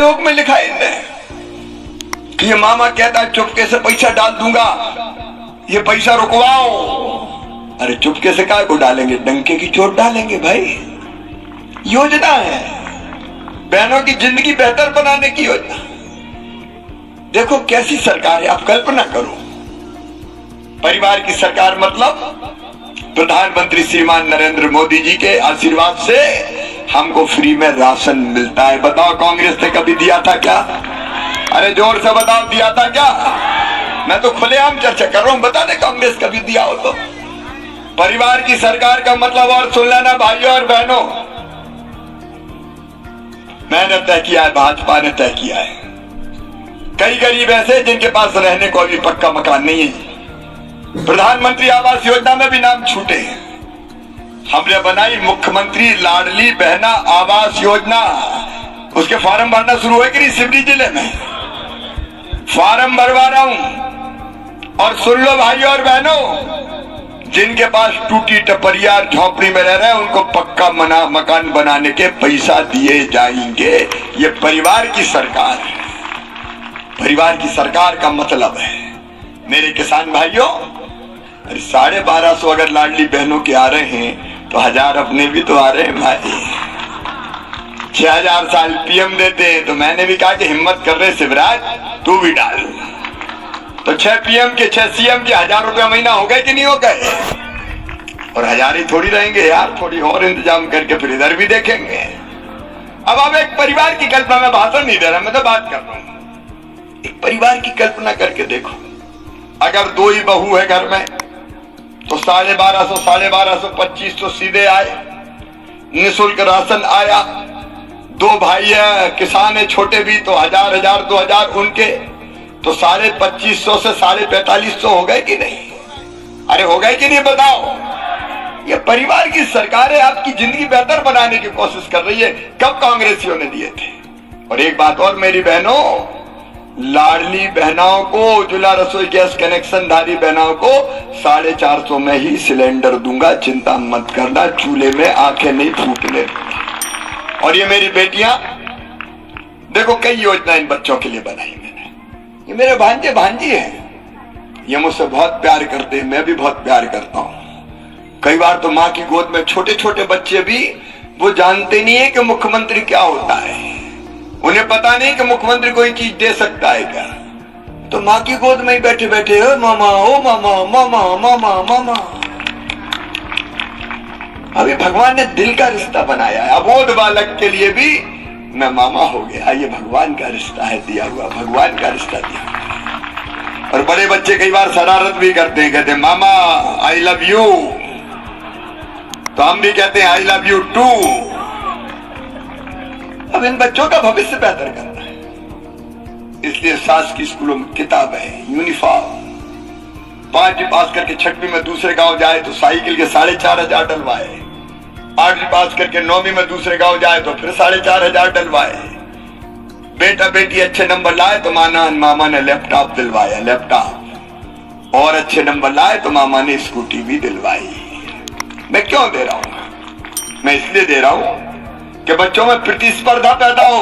प्रयोग में लिखा है कि ये मामा कहता है चुपके से पैसा डाल दूंगा, ये पैसा रुकवाओ। अरे चुपके से काय को डालेंगे, डंके की चोट डालेंगे भाई। योजना है बहनों की जिंदगी बेहतर बनाने की योजना। देखो कैसी सरकार है, आप कल्पना करो। परिवार की सरकार मतलब प्रधानमंत्री श्रीमान नरेंद्र मोदी जी के आशीर्वाद से हमको फ्री में राशन मिलता है। बताओ कांग्रेस ने कभी दिया था क्या? अरे जोर से बताओ, दिया था क्या? मैं तो खुलेआम चर्चा कर रहा हूं, बता दे कांग्रेस कभी दिया हो तो। परिवार की सरकार का मतलब और सुन लेना भाइयों और बहनों, मैंने तय किया है, भाजपा ने तय किया है। कई गरीब ऐसे जिनके पास रहने को अभी पक्का मकान नहीं है, प्रधानमंत्री आवास योजना में भी नाम छूटे हैं। हमने बनाई मुख्यमंत्री लाडली बहना आवास योजना, उसके फॉर्म भरना शुरू हुए कि नहीं? सिवनी जिले में फॉर्म भरवा रहा हूं। और सुन लो भाइयों और बहनों, जिनके पास टूटी टपरिया झोपड़ी में रह रहे हैं उनको पक्का मकान बनाने के पैसा दिए जाएंगे। ये परिवार की सरकार है। परिवार की सरकार का मतलब है मेरे किसान भाइयों, 1250 अगर लाडली बहनों के आ रहे हैं तो 1000 अपने भी तो आ रहे हैं भाई। 6000 साल पीएम देते हैं, तो मैंने भी कहा कि हिम्मत कर रहे शिवराज तू भी डाल। तो 6 पीएम के 6 सीएम के 1000 रुपया महीना हो गए कि नहीं हो गए? और 1000 ही थोड़ी रहेंगे यार, थोड़ी और इंतजाम करके फिर इधर भी देखेंगे। अब एक परिवार की कल्पना, में भाषण नहीं दे रहा, मैं तो बात कर रहा हूं। एक परिवार की कल्पना करके देखो, अगर 2 ही बहू है घर में तो 1250, 2500 सीधे आए, निःशुल्क राशन आया। 2 भाई है, किसान है छोटे भी, तो 1000, 2000 उनके, तो 2550 से 4550 हो गए कि नहीं? अरे हो गए कि नहीं बताओ? ये परिवार की सरकार है, आपकी जिंदगी बेहतर बनाने की कोशिश कर रही है। कब कांग्रेसियों ने दिए थे? और एक बात और मेरी बहनों, लाडली बहनाओं को, उज्ज्वला रसोई गैस कनेक्शन धारी बहनाओं को 450 में ही सिलेंडर दूंगा, चिंता मत करना, चूल्हे में आंखें नहीं फूटने दूंगा। और ये मेरी बेटियां देखो, कई योजना इन बच्चों के लिए बनाई मैंने। ये मेरे भांजे भांजी हैं, ये मुझसे बहुत प्यार करते हैं, मैं भी बहुत प्यार करता हूं। कई बार तो माँ की गोद में छोटे छोटे बच्चे भी, वो जानते नहीं है कि मुख्यमंत्री क्या होता है, उन्हें पता नहीं कि मुख्यमंत्री कोई चीज दे सकता है क्या। तो माँ की गोद में ही बैठे बैठे ओ मामा, ओ मामा, मामा मामा मामा। अभी भगवान ने दिल का रिश्ता बनाया है। अबोध बालक के लिए भी मैं मामा हो गया। ये भगवान का रिश्ता है, दिया हुआ भगवान का रिश्ता दिया। और बड़े बच्चे कई बार शरारत भी करते हैं, कहते हैं मामा आई लव यू, तो हम भी कहते हैं आई लव यू टू। अब इन बच्चों का भविष्य बेहतर करना है, इसलिए शासकीय स्कूलों में किताब है, यूनिफॉर्म। 5वीं पास करके 6वीं में दूसरे गांव जाए तो साइकिल के 4500 डलवाए। 8वीं पास करके 9वीं में दूसरे गांव जाए तो फिर 4500 डलवाए। बेटा बेटी अच्छे नंबर लाए तो मामा ने लैपटॉप दिलवाया, लैपटॉप। और अच्छे नंबर लाए तो मामा ने स्कूटी भी दिलवाई। मैं क्यों दे रहा हूं? मैं इसलिए दे रहा हूं कि बच्चों में प्रतिस्पर्धा पैदा हो।